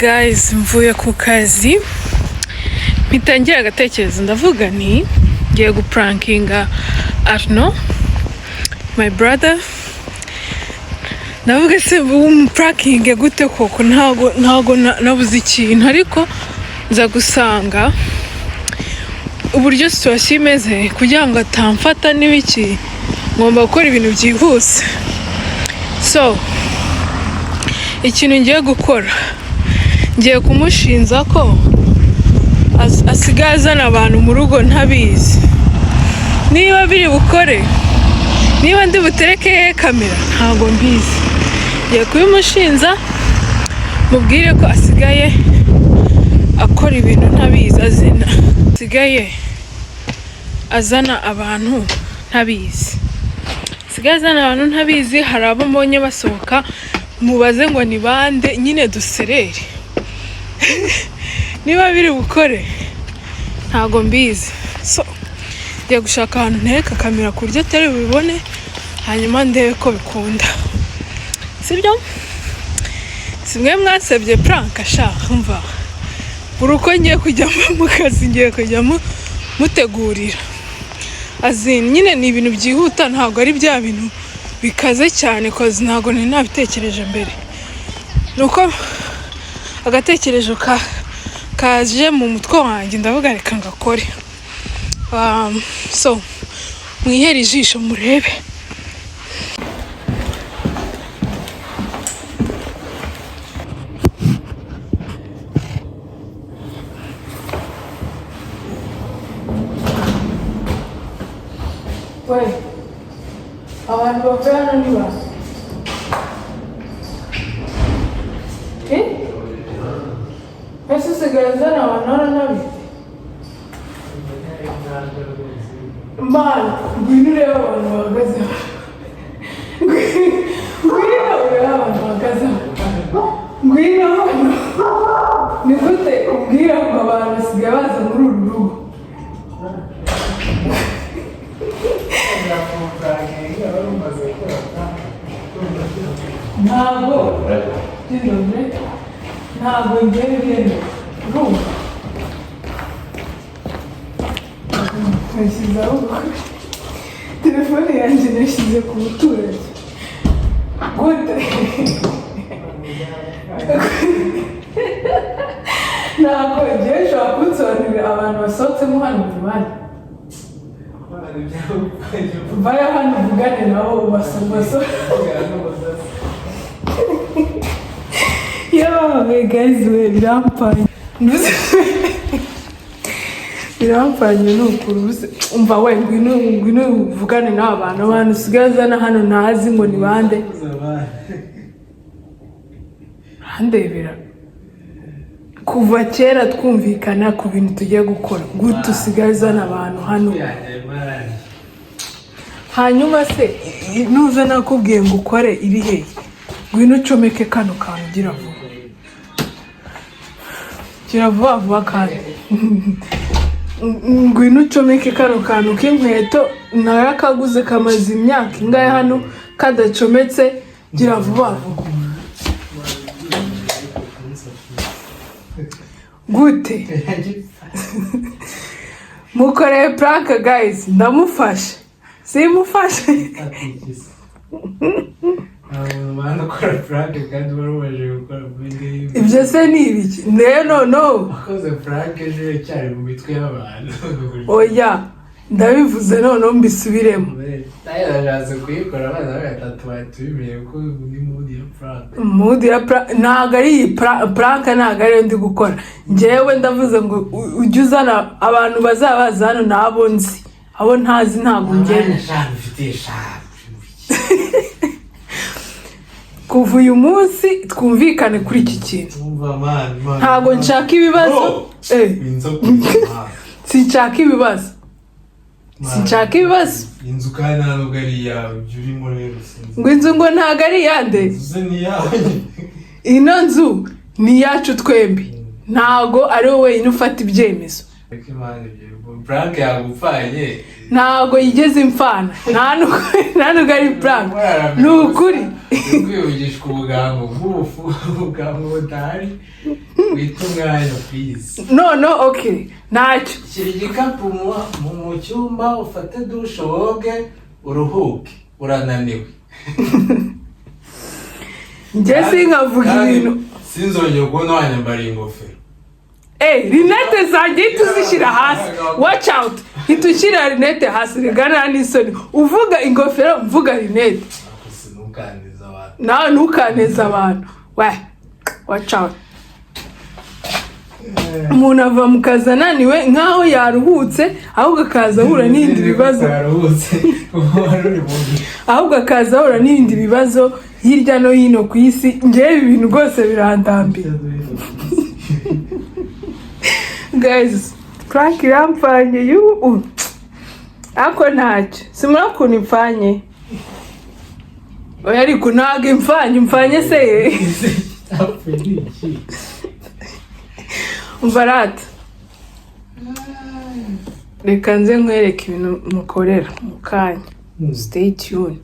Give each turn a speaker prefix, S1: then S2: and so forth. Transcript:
S1: Guys, mvuye ku kazi mpitangira agatekerezo ndavuga nti ngiye guprankinga Arno, my brother. Ndavuga se pranking gute koko ntago nabuze ikintu, ariko nza gusanga uburyo situation imeze kugira ngo atamfata n'ibiki ngomba gukora ibintu byihuse. So ikintu ngiye gukora, ngiye kumushinza ko asigaye azana abantu mu rugo ntabizi. Niba biri bukore, niba ndi butereke kamera ntago mbizi, ngiye kubimushinza mubwire ko asigaye akora ibintu ntabizi, asigaye azana abantu ntabizi, hari abo mbonye basohoka mubaze ngo ni bande, nyine duserere. Niba biri bukore ntago mbizi. So ngiye gushaka ahantu ntereka kamera ku buryo atari bubibone, hanyuma ndebe ko bikunda. Sibyo? Simwe mwasabye prank ashaka mva. Uruko ngiye kujya mu kazi, ngiye kujya mutegurira. Nyine ni ibintu byihuta, ntago ari bya bintu bikaze cyane cause ntago nabitekereje mbere. Nuko agatekerezo kaje mu mutwe wanjye, ndavuga reka ngakore. So mwihere ijisho murebe. Wait, abantu bavuye hano ni ba? Ese usigaye uzana abantu hano ntabizi? Mana, ngwino urebe abantu bahagaze hano. Ngwino hano. Ni gute ubwira ngo abantu basigaye baza muri uru rugo? Ntabwo ngende rumva nashyizeho telefone yanjye, nashyize ku muturage gute. Ntabwo ngiye nshobora kunsobanurira abantu basohotsemo hano mu bandi baya hano uvugane nabo basoma. Yo, guys, birampanye. Birampanye n'ukuri. Umva we, ngwino uvugane n'abantu usigaye uzana hano ntazi ngo ni bande. Handebera. Kuva kera twumvikana ku bintu tugiye gukora. Gute usigaye uzana abantu hano? Hanyuma se nuza nakubwiye ngo ukore iri hehe? Ngwino ucomeke kano kantu gira vuba. Gira vuba kandi. Ngwino ucomeke kano kantu k'inkweto narakaguze kamaze imyaka ingahe hano kadacometse, gira vuba. Gute? Mukoreye prank guys, ndamufashe. Simufashe.
S2: Mwana kora prank kandi barubaje gukora bindi.
S1: Ibyo se ni ibiki? No.
S2: Akoze prank ejo cyari mu mitwe y'abantu.
S1: Oya, ndabivuze none mbisubiremo.
S2: Ndayaje kuyikora abana batatu batubimiye ko ni mood ya prank.
S1: Mood ya prank ntago ari prank, ntago ari ndi gukora. Njyewe ndavuze ngo ujye uzana abantu bazabaza hano nabo nzi. Abo ntazi ntago ngene. Kuva uyu munsi twumvikane kuri iki kintu. Ntago nshaka ibibazo. Sinshaka ibibazo.
S2: Inzu kandi ntabwo ari yawe, urimo rero sinzi.
S1: Ngo inzu ngo ntago ari yande.
S2: Inzu ni yawe.
S1: Ino nzu ni yacu twembi. Ntago ari wowe wenyine ufata ibyemezo.
S2: Prank yagupfanye.
S1: Ntago yigeze imfana. Ntanuko ari prank. Nukuri.
S2: Kwiyugishwa ubugambo bw'ubufu, ubugambo butari. witunganya please.
S1: No, okay. Ntacyo.
S2: Shyira igikapu mu cyumba ufate dushe woge uruhuke urananiwe.
S1: Njye sinkavuga ibintu.
S2: Sinzongera kubona wanyambara ingofero.
S1: Rinete zanjye tuzishyira hasi. Watch out. Hitushyira rinete hasi rigana n'isoni. Uvuga ingofero mvuga rinete.
S2: Sinukaneza abantu.
S1: Nawe ntukaneza abantu. Watch out. Umuntu ava mu kazi ananiwe nkaho yaruhutse ahubwo akaza ahura n'ibindi bibazo. Ahubwo akaza ahura n'ibindi bibazo hirya no hino ku isi. Njyewe ibintu rwose birandambiye. Guys, prank irampfanye you. Ako ntacyo. Simura kuntu impfanye. Oya ariko ntabwo impfanye se. Umvarata. Reka nze nkwereke ibintu mukorera mu kanya. Stay tuned.